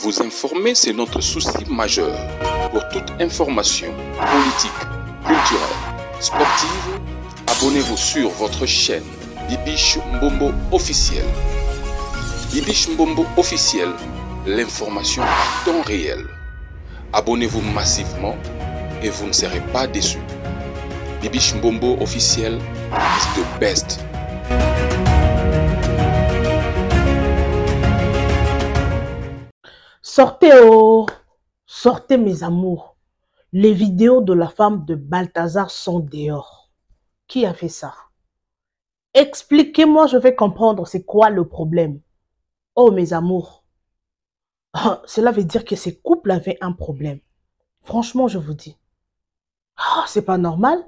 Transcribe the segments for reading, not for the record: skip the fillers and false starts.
Vous informer, c'est notre souci majeur. Pour toute information politique, culturelle, sportive, abonnez-vous sur votre chaîne Bibiche Mbombo officiel. Bibiche Mbombo officiel, l'information en temps réel. Abonnez-vous massivement et vous ne serez pas déçus. Bibiche Mbombo officiel is the best. Sortez, oh, sortez mes amours. Les vidéos de la femme de Balthazar sont dehors. Qui a fait ça? Expliquez-moi, je vais comprendre c'est quoi le problème. Oh mes amours, cela veut dire que ces couples avaient un problème. Franchement, je vous dis. C'est pas normal.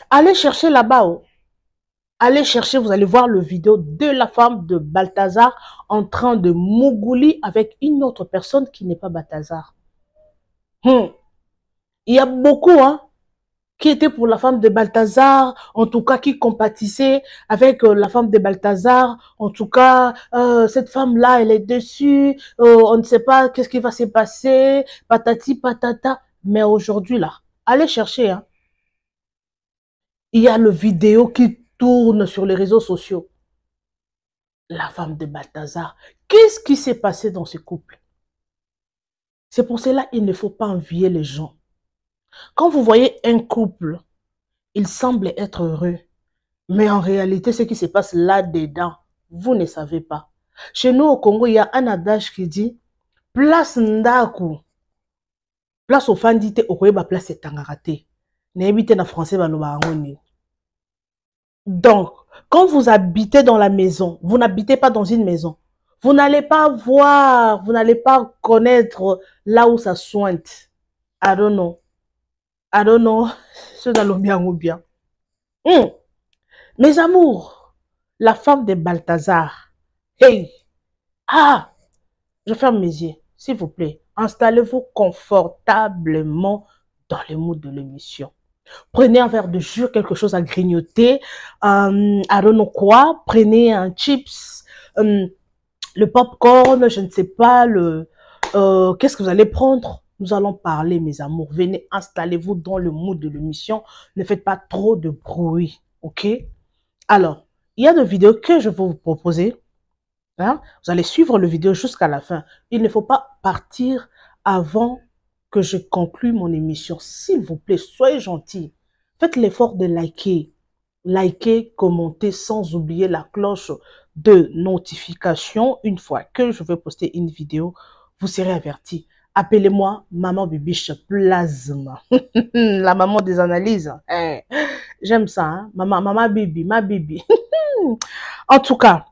Allez chercher là-bas. Oh. Allez chercher, vous allez voir le vidéo de la femme de Balthazar en train de mougouli avec une autre personne qui n'est pas Balthazar. Il y a beaucoup qui étaient pour la femme de Balthazar, en tout cas qui compatissaient avec la femme de Balthazar. En tout cas, cette femme-là, elle est dessus, on ne sait pas qu'est-ce qui va se passer, patati patata. Mais aujourd'hui, là, allez chercher. Il y a le vidéo qui tourne sur les réseaux sociaux. La femme de Balthazar. Qu'est-ce qui s'est passé dans ce couple? C'est pour cela qu'il ne faut pas envier les gens. Quand vous voyez un couple, il semble être heureux. Mais en réalité, ce qui se passe là-dedans, vous ne savez pas. Chez nous au Congo, il y a un adage qui dit « Place ndaku, place au fandite, au koyeba place tangarate ». N'habitez dans français, donc, quand vous habitez dans la maison, vous n'habitez pas dans une maison. Vous n'allez pas voir, vous n'allez pas connaître là où ça sointe. I don't know. I don't know. C'est dans le bien ou bien. Mes amours, la femme de Balthazar. Hey! Je ferme mes yeux, s'il vous plaît. Installez-vous confortablement dans le mood de l'émission. Prenez un verre de jus, quelque chose à grignoter, I don't know quoi. Prenez un chips, le popcorn, je ne sais pas, qu'est-ce que vous allez prendre? Nous allons parler, mes amours. Venez, installez-vous dans le mood de l'émission. Ne faites pas trop de bruit, ok? Alors, il y a des vidéos que je vais vous proposer. Vous allez suivre le vidéo jusqu'à la fin. Il ne faut pas partir avant que je conclue mon émission. S'il vous plaît, soyez gentils. Faites l'effort de liker. Liker, commenter, sans oublier la cloche de notification. Une fois que je vais poster une vidéo, vous serez avertis. Appelez-moi Maman Bibiche Plasma. La maman des analyses. J'aime ça. Maman Bibi, ma Bibi. En tout cas,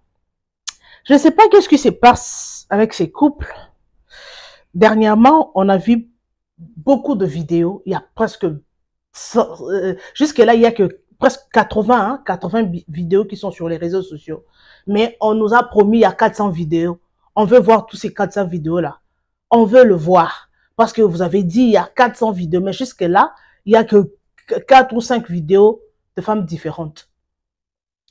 je ne sais pas qu'est-ce qui se passe avec ces couples. Dernièrement, on a vu beaucoup de vidéos. Il y a presque... jusque-là, il y a que presque 80 vidéos qui sont sur les réseaux sociaux. Mais on nous a promis il y a 400 vidéos. On veut voir tous ces 400 vidéos-là. On veut le voir. Parce que vous avez dit il y a 400 vidéos. Mais jusque-là, il n'y a que 4 ou 5 vidéos de femmes différentes.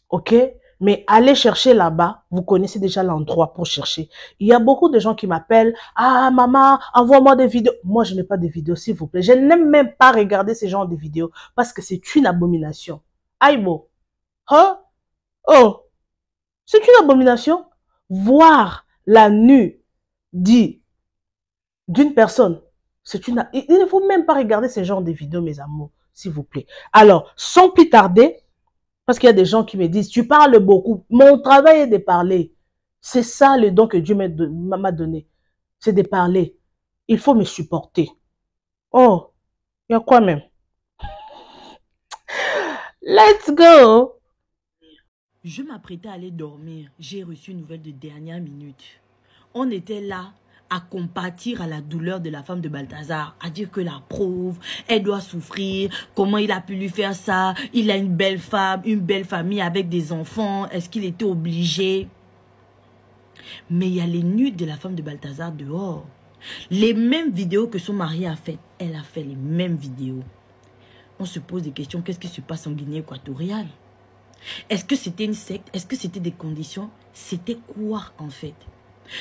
Ok? Mais allez chercher là-bas, vous connaissez déjà l'endroit pour chercher. Il y a beaucoup de gens qui m'appellent, « Ah, maman, envoie-moi des vidéos. » Moi, je n'ai pas de vidéos, s'il vous plaît. Je n'aime même pas regarder ce genre de vidéos parce que c'est une abomination. Aïbo. Oh, c'est une abomination. Voir la nue d'une personne, c'est une... Il ne faut même pas regarder ce genre de vidéos, mes amours, s'il vous plaît. Alors, sans plus tarder, parce qu'il y a des gens qui me disent, tu parles beaucoup. Mon travail est de parler. C'est ça le don que Dieu m'a donné. C'est de parler. Il faut me supporter. Oh, il y a quoi même? Let's go! Je m'apprêtais à aller dormir. J'ai reçu une nouvelle de dernière minute. On était là à compatir à la douleur de la femme de Balthazar, à dire que la pauvre, elle doit souffrir, comment il a pu lui faire ça, il a une belle femme, une belle famille avec des enfants, est-ce qu'il était obligé? Mais il y a les nudes de la femme de Balthazar dehors. Les mêmes vidéos que son mari a faites, elle a fait les mêmes vidéos. On se pose des questions, qu'est-ce qui se passe en Guinée équatoriale? Est-ce que c'était une secte? Est-ce que c'était des conditions? C'était quoi en fait?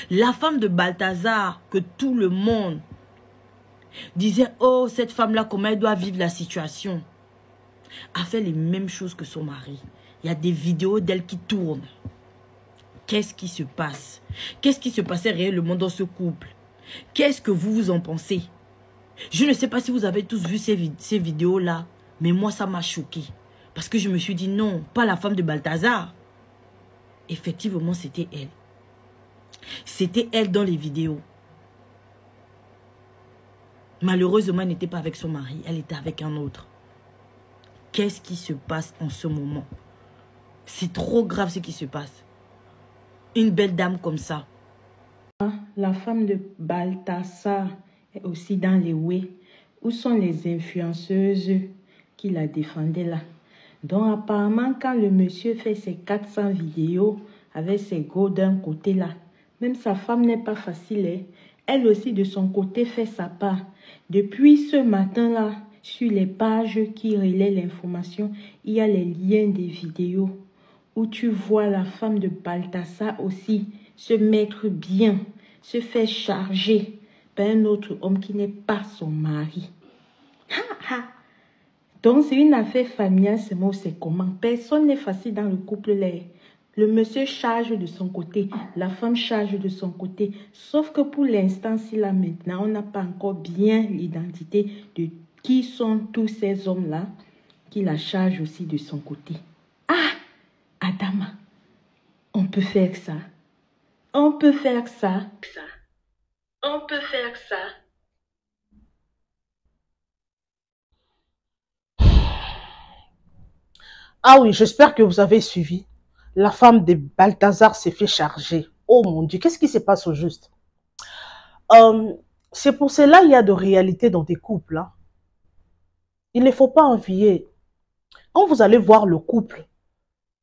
La femme de Balthazar, que tout le monde disait, oh, cette femme-là, comment elle doit vivre la situation, a fait les mêmes choses que son mari. Il y a des vidéos d'elle qui tournent. Qu'est-ce qui se passe? Qu'est-ce qui se passait réellement dans ce couple? Qu'est-ce que vous en pensez? Je ne sais pas si vous avez tous vu ces vidéos-là, mais moi, ça m'a choqué. Parce que je me suis dit, non, pas la femme de Balthazar. Effectivement, c'était elle. C'était elle dans les vidéos. Malheureusement, elle n'était pas avec son mari, elle était avec un autre. Qu'est-ce qui se passe en ce moment? C'est trop grave ce qui se passe. Une belle dame comme ça. La femme de Balthazar est aussi dans les way. Où sont les influenceuses qui la défendaient là? Donc apparemment, quand le monsieur fait ses 400 vidéos avec ses gros d'un côté là, même sa femme n'est pas facile. Hein? Elle aussi de son côté fait sa part. Depuis ce matin-là, sur les pages qui relaient l'information, il y a les liens des vidéos où tu vois la femme de Balthazar aussi se mettre bien, se faire charger par un autre homme qui n'est pas son mari. Donc c'est une affaire familiale, c'est comment? Personne n'est facile dans le couple là. Le monsieur charge de son côté, la femme charge de son côté. Sauf que pour l'instant, si là maintenant, on n'a pas encore bien l'identité de qui sont tous ces hommes-là qui la chargent aussi de son côté. Ah, Adama, on peut faire ça. On peut faire ça. On peut faire ça. Ah oui, j'espère que vous avez suivi. La femme de Balthazar s'est fait charger. Oh mon Dieu, qu'est-ce qui se passe au juste? C'est pour cela qu'il y a de réalité dans des couples. Hein. Il ne faut pas envier. Quand vous allez voir le couple,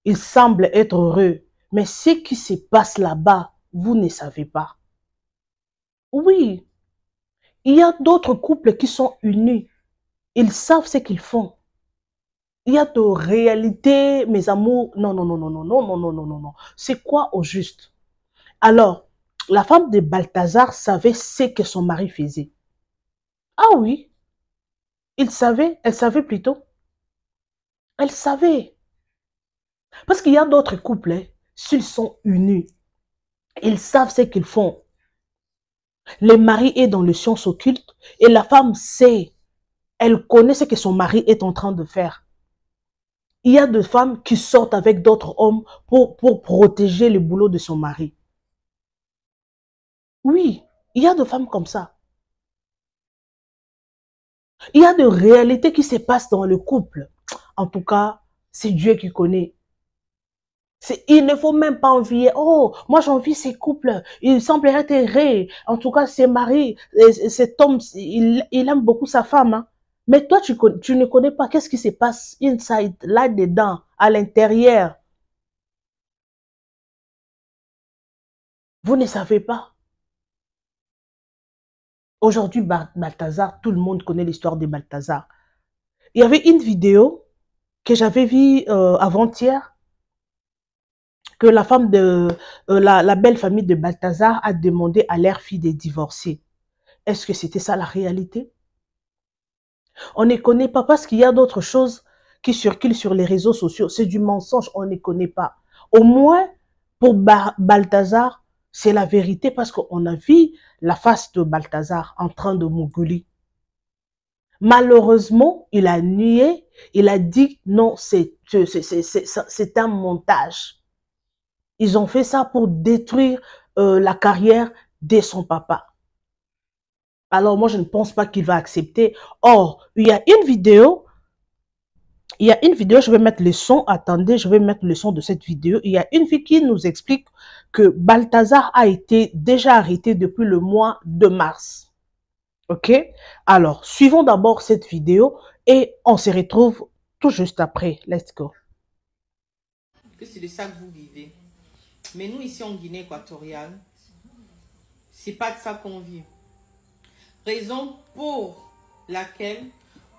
il semble être heureux. Mais ce qui se passe là-bas, vous ne savez pas. Oui, il y a d'autres couples qui sont unis. Ils savent ce qu'ils font. Il y a de réalité, mes amours. Non, non, non, non, non, non, non, non, non, non, non. C'est quoi au juste? Alors, la femme de Balthazar savait ce que son mari faisait. Ah oui, il savait, elle savait plutôt. Elle savait. Parce qu'il y a d'autres couples, hein, s'ils sont unis, ils savent ce qu'ils font. Le mari est dans le science occulte et la femme sait, elle connaît ce que son mari est en train de faire. Il y a des femmes qui sortent avec d'autres hommes pour protéger le boulot de son mari. Oui, il y a des femmes comme ça. Il y a des réalités qui se passent dans le couple. En tout cas, c'est Dieu qui connaît. Il ne faut même pas envier. Oh, moi j'envie ces couples. Il semblerait être heureux. En tout cas, ses maris, cet homme, il aime beaucoup sa femme. Hein. Mais toi, tu ne connais pas qu'est-ce qui se passe inside, là-dedans, à l'intérieur. Vous ne savez pas. Aujourd'hui, Balthazar, tout le monde connaît l'histoire de Balthazar. Il y avait une vidéo que j'avais vue avant-hier, que la femme de la belle famille de Balthazar a demandé à leur fille de divorcer. Est-ce que c'était ça la réalité? On ne connaît pas parce qu'il y a d'autres choses qui circulent sur les réseaux sociaux. C'est du mensonge, on ne connaît pas. Au moins, pour Balthazar, c'est la vérité parce qu'on a vu la face de Balthazar en train de mouguler. Malheureusement, il a nié, il a dit non, c'est un montage. Ils ont fait ça pour détruire la carrière de son papa. Alors moi, je ne pense pas qu'il va accepter. Or, il y a une vidéo, je vais mettre le son, attendez, je vais mettre le son de cette vidéo. Il y a une fille qui nous explique que Balthazar a été déjà arrêté depuis le mois de mars. Ok? Alors, suivons d'abord cette vidéo et on se retrouve tout juste après. Let's go. Que c'est de ça que vous vivez. Mais nous, ici en Guinée équatoriale, c'est pas de ça qu'on vit. Raison pour laquelle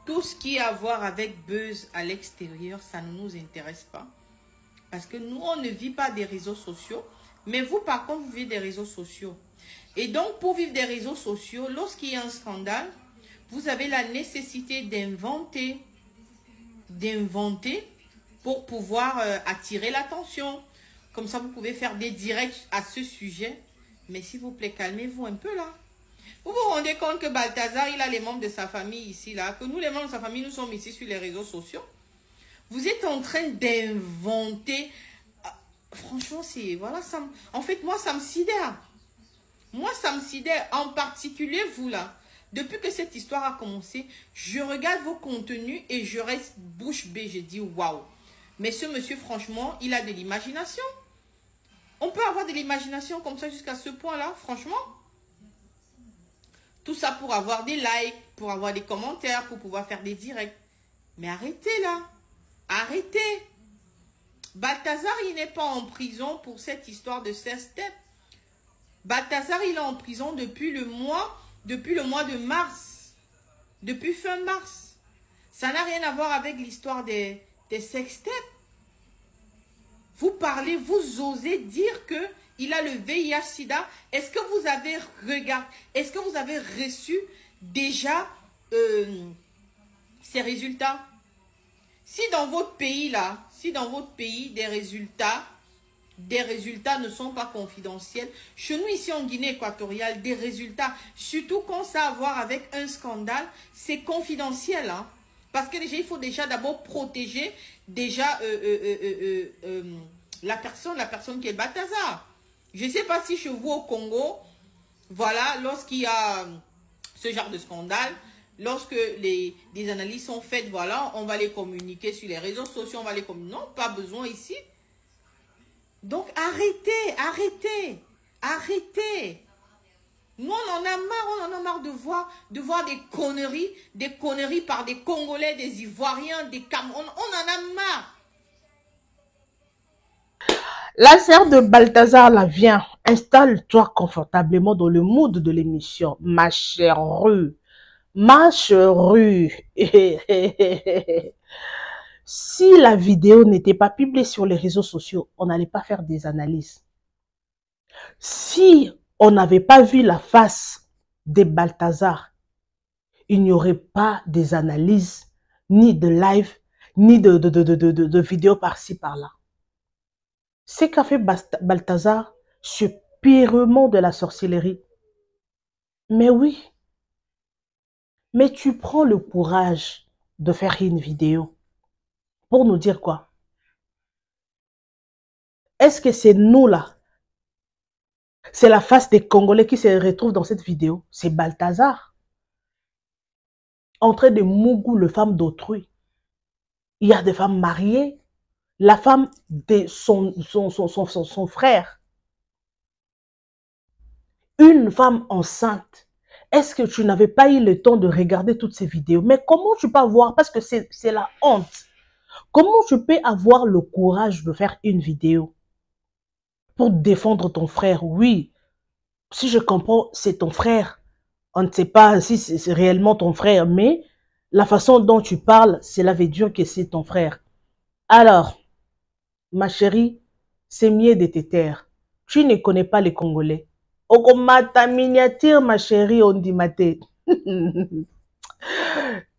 tout ce qui a à voir avec buzz à l'extérieur, ça ne nous intéresse pas. Parce que nous, on ne vit pas des réseaux sociaux. Mais vous, par contre, vous vivez des réseaux sociaux. Et donc, pour vivre des réseaux sociaux, lorsqu'il y a un scandale, vous avez la nécessité d'inventer pour pouvoir attirer l'attention. Comme ça, vous pouvez faire des directs à ce sujet. Mais s'il vous plaît, calmez-vous un peu là. Vous vous rendez compte que Balthazar, il a les membres de sa famille ici, là. Que nous, les membres de sa famille, nous sommes ici sur les réseaux sociaux. Vous êtes en train d'inventer. Franchement, c'est... Voilà, ça... En fait, moi, ça me sidère. Moi, ça me sidère. En particulier, vous, là. Depuis que cette histoire a commencé, je regarde vos contenus et je reste bouche bée. Je dis, waouh. Mais ce monsieur, franchement, il a de l'imagination. On peut avoir de l'imagination comme ça jusqu'à ce point-là, franchement. Tout ça pour avoir des likes, pour avoir des commentaires, pour pouvoir faire des directs. Mais arrêtez là. Arrêtez. Balthazar, il n'est pas en prison pour cette histoire de 16 têtes. Balthazar, il est en prison depuis le mois de mars. Depuis fin mars. Ça n'a rien à voir avec l'histoire des sextapes. Vous parlez, vous osez dire que il a le VIH/SIDA. Est-ce que vous avez regardé, est-ce que vous avez reçu déjà ces résultats? Si dans votre pays là, si dans votre pays des résultats ne sont pas confidentiels, chez nous ici en Guinée équatoriale, des résultats, surtout quand ça a à voir avec un scandale, c'est confidentiel, hein? Parce que déjà, il faut déjà d'abord protéger déjà la personne qui est Balthazar. Je ne sais pas si chez vous au Congo, voilà, lorsqu'il y a ce genre de scandale, lorsque des analyses sont faites, voilà, on va les communiquer sur les réseaux sociaux, on va les communiquer. Non, pas besoin ici. Donc arrêtez, arrêtez, arrêtez. Nous, on en a marre de voir des conneries par des Congolais, des Ivoiriens, des Camerounais. On en a marre. La sœur de Balthazar, là, viens, installe-toi confortablement dans le mood de l'émission, ma chère rue. Ma chère rue. Si la vidéo n'était pas publiée sur les réseaux sociaux, on n'allait pas faire des analyses. Si on n'avait pas vu la face de Balthazar, il n'y aurait pas des analyses, ni de live, ni de vidéos par-ci, par-là. Ce qu'a fait Balthazar, c'est purement de la sorcellerie. Mais oui. Mais tu prends le courage de faire une vidéo pour nous dire quoi? Est-ce que c'est nous là? C'est la face des Congolais qui se retrouvent dans cette vidéo? C'est Balthazar. En train de mougou le femme d'autrui. Il y a des femmes mariées. La femme de son frère. Une femme enceinte. Est-ce que tu n'avais pas eu le temps de regarder toutes ces vidéos? Mais comment tu peux avoir, parce que c'est la honte. Comment tu peux avoir le courage de faire une vidéo pour défendre ton frère? Oui, si je comprends, c'est ton frère. On ne sait pas si c'est réellement ton frère, mais la façon dont tu parles, cela veut dire que c'est ton frère. Alors, ma chérie, c'est mieux de te taire. Tu ne connais pas les Congolais. Okomata miniature, ma chérie, on dit maté.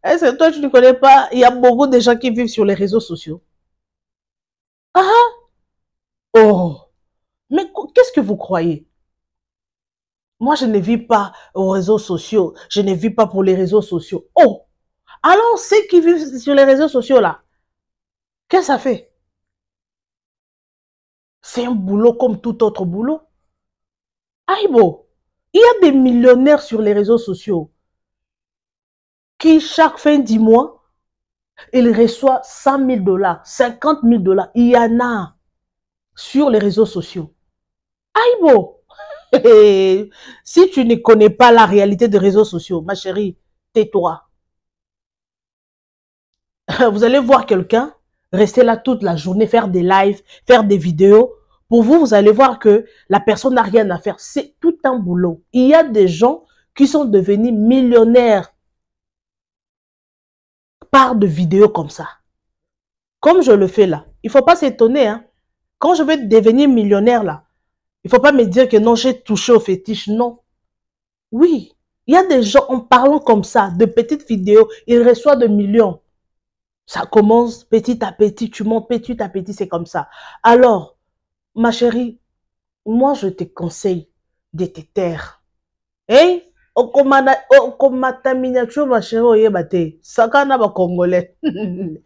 Est-ce que toi, tu ne connais pas? Il y a beaucoup de gens qui vivent sur les réseaux sociaux. Ah! Oh! Mais qu'est-ce que vous croyez? Moi, je ne vis pas aux réseaux sociaux. Je ne vis pas pour les réseaux sociaux. Oh! Alors, ceux qui vivent sur les réseaux sociaux, là, qu'est-ce que ça fait? C'est un boulot comme tout autre boulot. Aïbo! Il y a des millionnaires sur les réseaux sociaux qui, chaque fin du mois, ils reçoivent 100 000 $, 50 000 $. Il y en a sur les réseaux sociaux. Aïbo! Si tu ne connais pas la réalité des réseaux sociaux, ma chérie, tais-toi. Vous allez voir quelqu'un rester là toute la journée, faire des lives, faire des vidéos. Pour vous, vous allez voir que la personne n'a rien à faire. C'est tout un boulot. Il y a des gens qui sont devenus millionnaires par de vidéos comme ça. Comme je le fais là. Il ne faut pas s'étonner. Hein. Quand je vais devenir millionnaire là, Il ne faut pas me dire que non, j'ai touché au fétiche. Non. Oui. Il y a des gens, en parlant comme ça, de petites vidéos, ils reçoivent des millions. Ça commence petit à petit, tu montes petit à petit, c'est comme ça. Alors, ma chérie, moi, je te conseille de te taire. Hein? Okomata miniature, ma chérie, oyebate. Sakana ba Congolais. Il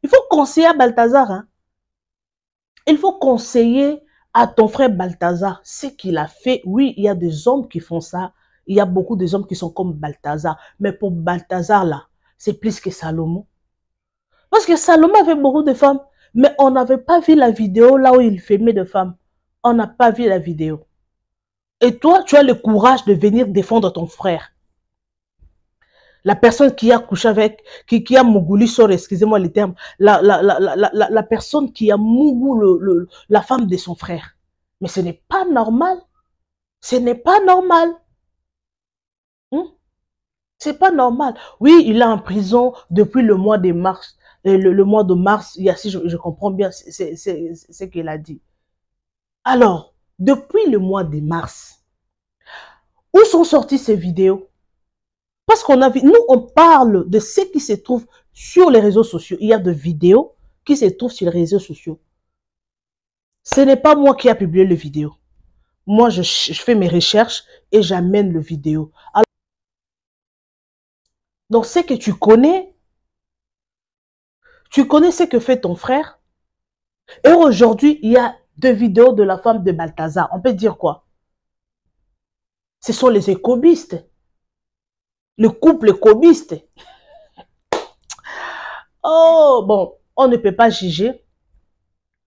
faut conseiller à Balthazar. Hein? Il faut conseiller à ton frère Balthazar ce qu'il a fait. Oui, il y a des hommes qui font ça. Il y a beaucoup de hommes qui sont comme Balthazar. Mais pour Balthazar, là, c'est plus que Salomon. Parce que Salomon avait beaucoup de femmes. Mais on n'avait pas vu la vidéo là où il filmait de femmes. On n'a pas vu la vidéo. Et toi, tu as le courage de venir défendre ton frère. La personne qui a couché avec, qui a mougouli sur, excusez-moi le terme, la personne qui a mougou la femme de son frère. Mais ce n'est pas normal. Ce n'est pas normal. C'est pas normal. Oui, il est en prison depuis le mois de mars. Le mois de mars, il y a, si je comprends bien c'est ce qu'il a dit. Alors, depuis le mois de mars, où sont sorties ces vidéos? Parce qu'on a vu, nous on parle de ce qui se trouve sur les réseaux sociaux. Il y a des vidéos qui se trouvent sur les réseaux sociaux. Ce n'est pas moi qui ai publié les vidéos. Moi, je fais mes recherches et j'amène le vidéo. Alors, donc, ce que tu connais ce que fait ton frère. Et aujourd'hui, il y a 2 vidéos de la femme de Balthazar. On peut dire quoi? Ce sont les écobistes. Le couple écobiste. Oh, bon, on ne peut pas juger.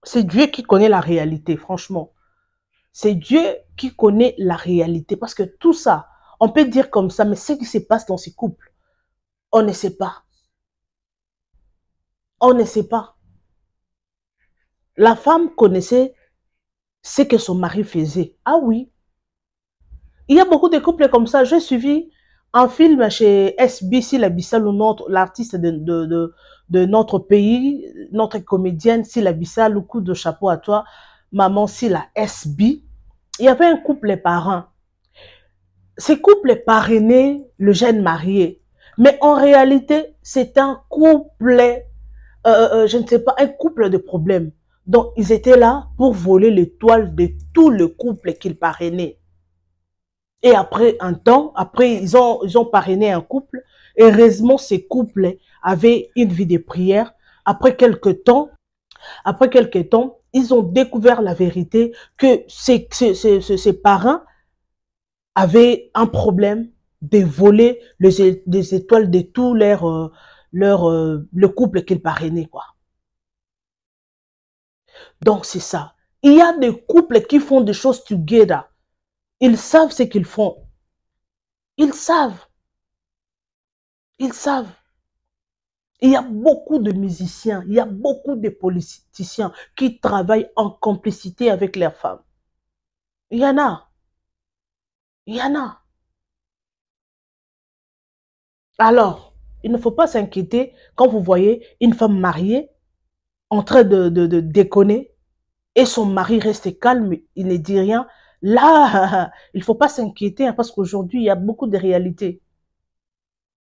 C'est Dieu qui connaît la réalité, franchement. C'est Dieu qui connaît la réalité. Parce que tout ça, on peut dire comme ça, mais ce qui se passe dans ces couples, on ne sait pas. On ne sait pas. La femme connaissait ce que son mari faisait. Ah oui. Il y a beaucoup de couples comme ça. J'ai suivi un film chez SBC Labissal, l'artiste de notre pays, notre comédienne Sila Bissal, coup de chapeau à toi, maman Sila SB. Il y avait un couple parrain. Ce couple parrainait le jeune marié. Mais en réalité, c'est un couple, je ne sais pas, un couple de problèmes. Donc, ils étaient là pour voler l'étoile de tout le couple qu'ils parrainaient. Et après un temps, après ils ont parrainé un couple. Heureusement, ces couples avaient une vie de prière. Après quelques temps, ils ont découvert la vérité que ces parents avaient un problème de voler les étoiles de tout le couple qu'ils parrainaient, quoi. Donc c'est ça. Il y a des couples qui font des choses together. Ils savent ce qu'ils font. Ils savent. Ils savent. Il y a beaucoup de musiciens, il y a beaucoup de politiciens qui travaillent en complicité avec leurs femmes. Il y en a. Il y en a. Alors, il ne faut pas s'inquiéter quand vous voyez une femme mariée en train de déconner et son mari reste calme, il ne dit rien. Là, il ne faut pas s'inquiéter parce qu'aujourd'hui, il y a beaucoup de réalités.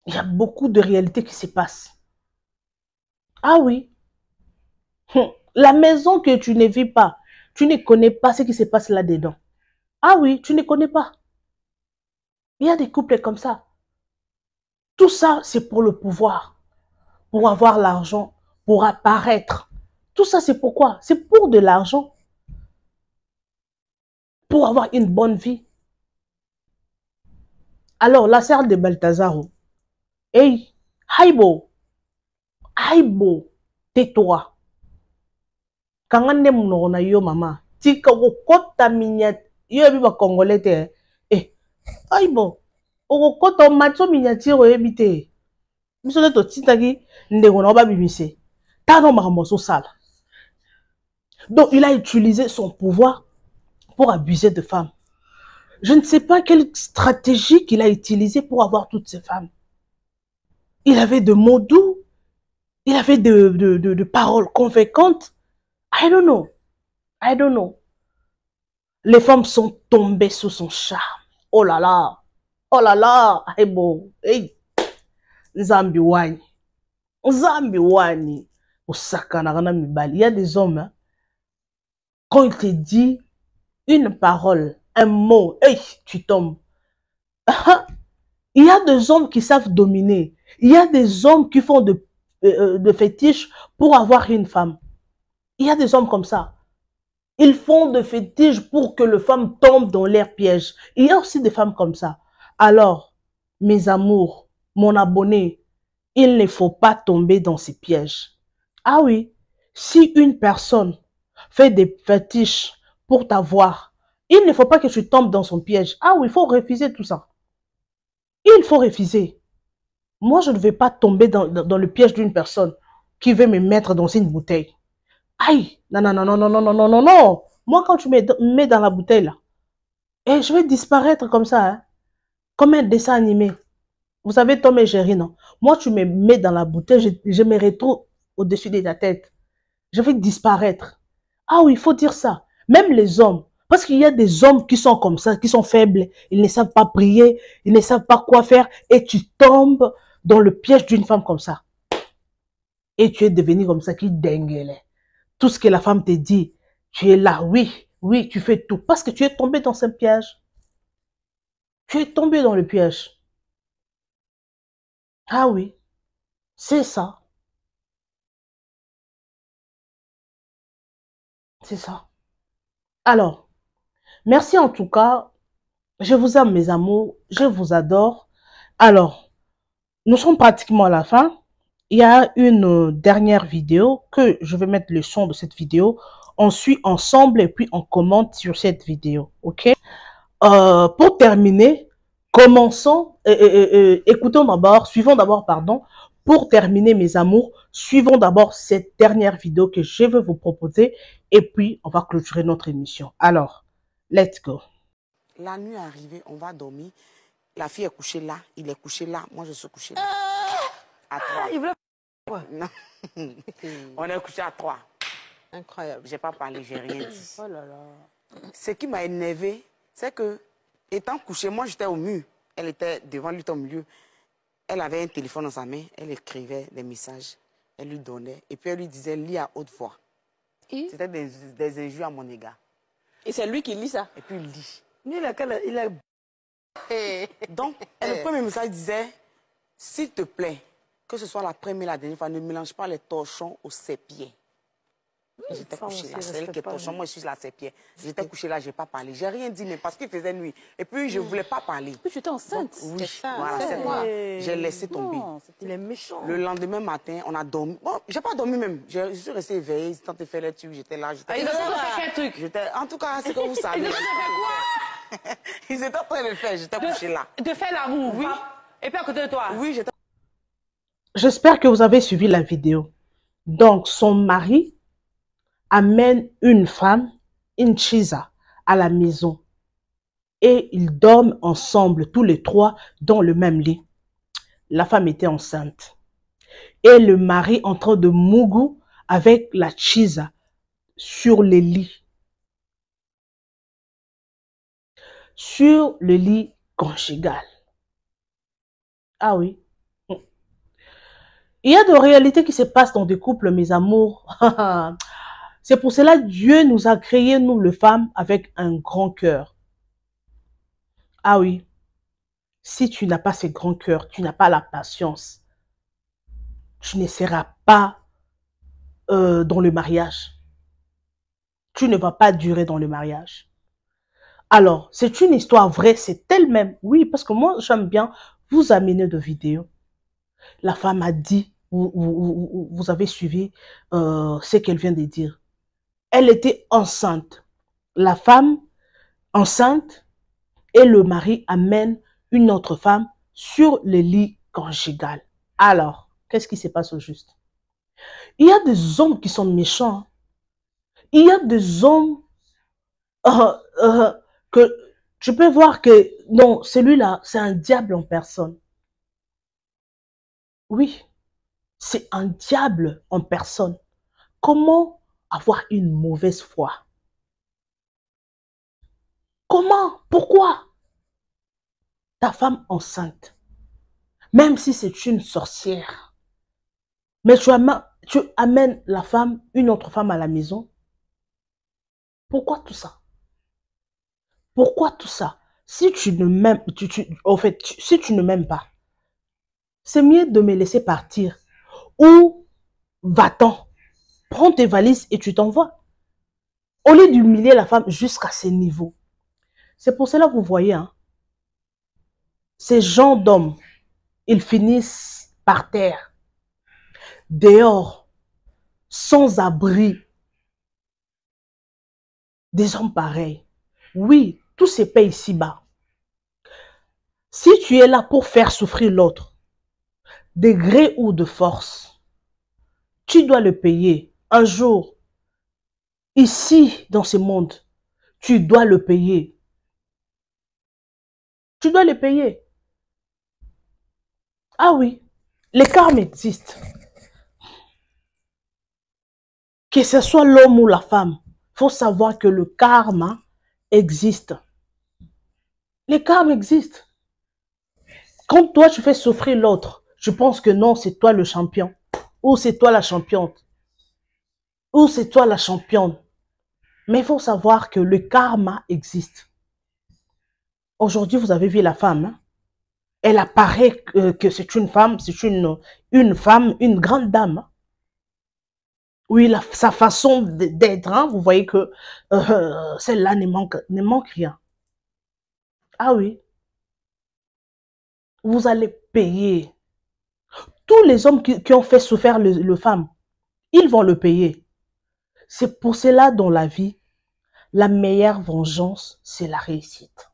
Il y a beaucoup de réalités qui se passent. Ah oui. La maison que tu ne vis pas, tu ne connais pas ce qui se passe là-dedans. Ah oui, tu ne connais pas. Il y a des couples comme ça. Tout ça, c'est pour le pouvoir, pour avoir l'argent, pour apparaître. Tout ça, c'est pourquoi? C'est pour de l'argent, pour avoir une bonne vie. Alors, la sœur de Balthazar, hey, Haïbo, tais-toi. Quand on est mon yo maman, tika wokota minyat, yo ebi Congolais te, Haïbo, wokota matso miniature ebite. Miso to titaki ndeko na ba bimise. Tano makamboso sala. Donc, il a utilisé son pouvoir pour abuser de femmes. Je ne sais pas quelle stratégie qu'il a utilisée pour avoir toutes ces femmes. Il avait de mots doux. Il avait de paroles convaincantes. I don't know. Les femmes sont tombées sous son charme. Oh là là. Oh là là. Hey bon. Hey. Nzambi wani. Nzambi wani. Il y a des hommes, hein, quand il te dit une parole, un mot, hey, tu tombes. Il y a des hommes qui savent dominer. Il y a des hommes qui font de fétiches pour avoir une femme. Il y a des hommes comme ça. Ils font de fétiches pour que les femmes tombent dans leur piège. Il y a aussi des femmes comme ça. Alors, mes amours, mon abonné, il ne faut pas tomber dans ces pièges. Ah oui, si une personne fait des fétiches pour t'avoir, il ne faut pas que tu tombes dans son piège. Ah oui, il faut refuser tout ça. Il faut refuser. Moi, je ne vais pas tomber dans le piège d'une personne qui veut me mettre dans une bouteille. Aïe, non, non, non, non, non, non, non, non, non, non. Moi, quand tu me mets dans la bouteille, là, et je vais disparaître comme ça, hein, comme un dessin animé. Vous savez, Tom et Jerry, non? Moi, tu me mets dans la bouteille, je me retrouve au-dessus de ta tête. Je vais disparaître. Ah oui, il faut dire ça. Même les hommes. Parce qu'il y a des hommes qui sont comme ça, qui sont faibles. Ils ne savent pas prier, ils ne savent pas quoi faire. Et tu tombes dans le piège d'une femme comme ça. Et tu es devenu comme ça, qui dingue. Tout ce que la femme te dit, tu es là, oui, oui, tu fais tout. Parce que tu es tombé dans ce piège. Tu es tombé dans le piège. Ah oui, c'est ça. C'est ça. Alors, merci en tout cas. Je vous aime mes amours. Je vous adore. Alors, nous sommes pratiquement à la fin. Il y a une dernière vidéo que je vais mettre le son de cette vidéo. On suit ensemble et puis on commente sur cette vidéo. OK? Pour terminer, commençons, écoutons d'abord, suivons d'abord, pardon, pour terminer mes amours, suivons d'abord cette dernière vidéo que je vais vous proposer et puis on va clôturer notre émission. Alors, let's go. La nuit est arrivée, on va dormir. La fille est couchée là, il est couché là, moi je suis couché là. À trois. Il veut quoi? Non. On est couché à trois. Incroyable. J'ai pas parlé, j'ai rien dit. Oh là là. Ce qui m'a énervé, c'est que, étant couché, moi j'étais au mur. Elle était devant lui au milieu. Elle avait un téléphone dans sa main, elle écrivait des messages. Elle lui donnait. Et puis elle lui disait, lis à haute voix. C'était des injures à mon égard. Et c'est lui qui lit ça? Et puis il lit. Lui, il est... Donc, le premier message disait, s'il te plaît, que ce soit la première et la dernière fois, ne mélange pas les torchons aux sépiers. J'étais couché là, c'est elle qui est torchon, moi je suis là, sépiers. J'étais couché là, je n'ai pas parlé. J'ai rien dit, mais parce qu'il faisait nuit. Et puis, je ne voulais pas parler. Puis tu étais enceinte. Donc, oui, voilà, c'est moi. J'ai laissé tomber. Il est méchant. Le lendemain matin, on a dormi. Bon, j'ai pas dormi même. Je suis restée éveillée. Tant que fait les trucs, j'étais là. Ils ont fait quel truc? En tout cas, c'est que vous savez. Ils ont fait quoi? Ils étaient en train de le faire. J'étais couché là. De faire l'amour? Oui. Et puis à côté de toi? Oui, j'étais. J'espère que vous avez suivi la vidéo. Donc, son mari amène une femme, une chisa, à la maison. Et ils dorment ensemble, tous les trois, dans le même lit. La femme était enceinte. Et le mari en train de mougou avec la chisa sur le lit. Sur le lit conjugal. Ah oui. Il y a de réalités qui se passent dans des couples, mes amours. C'est pour cela que Dieu nous a créé, nous les femmes, avec un grand cœur. Ah oui. Si tu n'as pas ce grand cœur, tu n'as pas la patience, tu ne seras pas dans le mariage. Tu ne vas pas durer dans le mariage. Alors, c'est une histoire vraie, c'est elle-même. Oui, parce que moi, j'aime bien vous amener de vidéos. La femme a dit, vous avez suivi ce qu'elle vient de dire. Elle était enceinte. La femme enceinte et le mari amène une autre femme sur le lit conjugal. Alors, qu'est-ce qui se passe au juste? Il y a des hommes qui sont méchants. Il y a des hommes que tu peux voir que, non, celui-là, c'est un diable en personne. Oui, c'est un diable en personne. Comment avoir une mauvaise foi? Comment? Pourquoi? Ta femme enceinte, même si c'est une sorcière, mais tu amènes la femme, une autre femme à la maison. Pourquoi tout ça? Pourquoi tout ça? Si tu ne m'aimes, si tu ne m'aimes pas, c'est mieux de me laisser partir. Ou va-t'en, prends tes valises et tu t'envoies. Au lieu d'humilier la femme jusqu'à ce niveau. C'est pour cela que vous voyez, hein, ces gens d'hommes, ils finissent par terre, dehors, sans abri. Des hommes pareils. Oui, tout se paie ici-bas. Si tu es là pour faire souffrir l'autre, de gré ou de force, tu dois le payer. Un jour, ici, dans ce monde, tu dois le payer. Tu dois le payer. Ah oui, le karma existe. Que ce soit l'homme ou la femme, il faut savoir que le karma existe. Le karma existe. Quand toi, tu fais souffrir l'autre, je pense que non, c'est toi le champion. Ou c'est toi la championne. Ou c'est toi la championne. Mais il faut savoir que le karma existe. Aujourd'hui, vous avez vu la femme. Hein? Elle apparaît que c'est une femme, c'est une femme, une grande dame. Oui, sa façon d'être, hein, vous voyez que celle-là ne manque rien. Ah oui. Vous allez payer. Tous les hommes qui ont fait souffrir le femme, ils vont le payer. C'est pour cela dans la vie, la meilleure vengeance, c'est la réussite.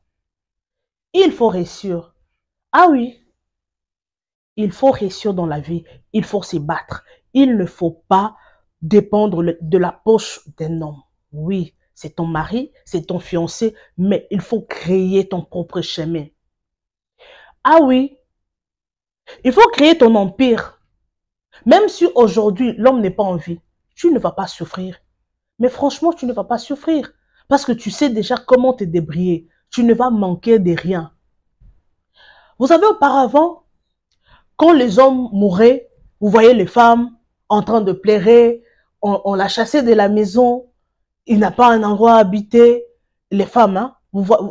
Il faut réussir. Ah oui. Il faut réussir dans la vie. Il faut se battre. Il ne faut pas dépendre de la poche d'un homme. Oui, c'est ton mari, c'est ton fiancé, mais il faut créer ton propre chemin. Ah oui. Il faut créer ton empire. Même si aujourd'hui, l'homme n'est pas en vie, tu ne vas pas souffrir. Mais franchement, tu ne vas pas souffrir. Parce que tu sais déjà comment te débrouiller. Tu ne vas manquer de rien. Vous savez, auparavant, quand les hommes mouraient, vous voyez les femmes en train de pleurer, on l'a chassé de la maison, il n'a pas un endroit à habiter. Les femmes, hein,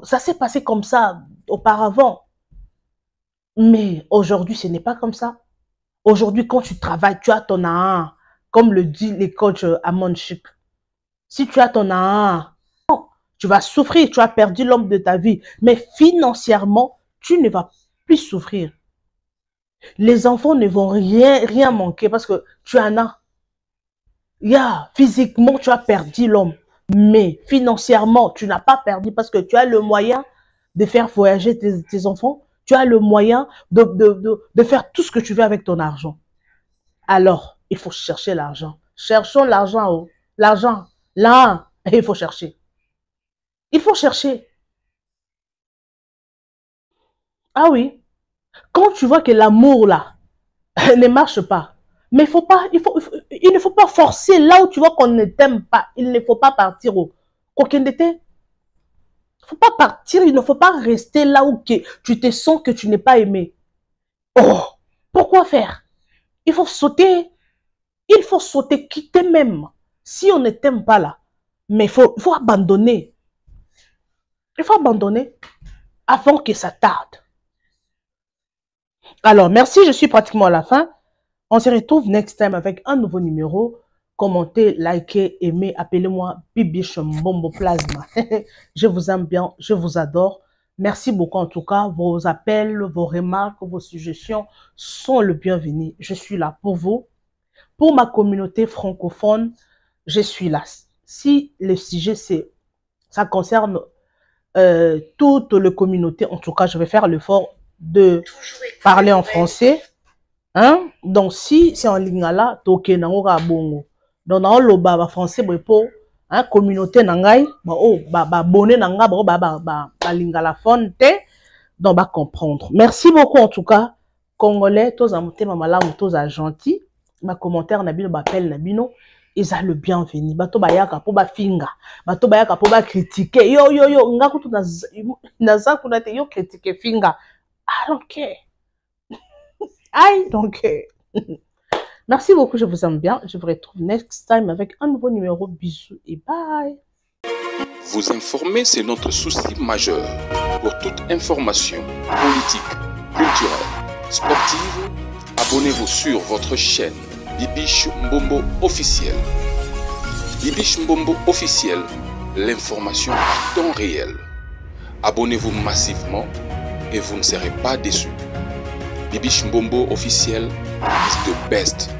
ça s'est passé comme ça auparavant. Mais aujourd'hui, ce n'est pas comme ça. Aujourd'hui, quand tu travailles, tu as ton A1, comme le dit les coachs à Monchic. Si tu as ton A1, tu vas souffrir, tu as perdu l'homme de ta vie. Mais financièrement, tu ne vas plus souffrir. Les enfants ne vont rien manquer parce que tu en as. Physiquement, tu as perdu l'homme. Mais financièrement, tu n'as pas perdu parce que tu as le moyen de faire voyager tes enfants. Tu as le moyen de faire tout ce que tu veux avec ton argent. Alors, il faut chercher l'argent. Cherchons l'argent. L'argent, là, il faut chercher. Il faut chercher. Ah oui. Quand tu vois que l'amour, là, ne marche pas, mais il ne faut pas forcer là où tu vois qu'on ne t'aime pas. Il ne faut pas partir au coquin d'été. Il ne faut pas partir, il ne faut pas rester là où tu te sens que tu n'es pas aimé. Oh, pourquoi faire? Il faut sauter. Il faut sauter, quitter même. Si on ne t'aime pas là, mais il faut abandonner. Il faut abandonner avant que ça tarde. Alors, merci, je suis pratiquement à la fin. On se retrouve next time avec un nouveau numéro. Commentez, likez, aimez, appelez-moi Bibiche Mbombo Plasma. Je vous aime bien, je vous adore. Merci beaucoup en tout cas. Vos appels, vos remarques, vos suggestions sont le bienvenu. Je suis là pour vous. Pour ma communauté francophone, je suis là. Si le sujet, ça concerne toute la communauté, en tout cas, je vais faire l'effort de parler en français. Hein? Donc, si c'est en lingala, toke nangoka bongo. Donc, dans le baba français, pour hein, communauté nangai, bonne nanga, lingala fonte, donc, va comprendre. Merci beaucoup en tout cas. Congolais, tous en mouté, mamala, tous à gentil. Ma commentaire, nabino, m'appelle nabino. ils ont le bienvenu. Bato bayaka po ba finga, bato bayaka po ba critiquer. Yo nga kutu naza kuna te yo critiquer finga. I don't care. I don't care. Merci beaucoup, je vous aime bien. Je vous retrouve next time avec un nouveau numéro. Bisous et bye. Vous informer, c'est notre souci majeur. Pour toute information politique, culturelle, sportive, abonnez-vous sur votre chaîne Bibiche Mbombo officiel. Bibiche Mbombo officiel, l'information à temps réel. Abonnez-vous massivement et vous ne serez pas déçus. Bibiche Mbombo officiel is the best.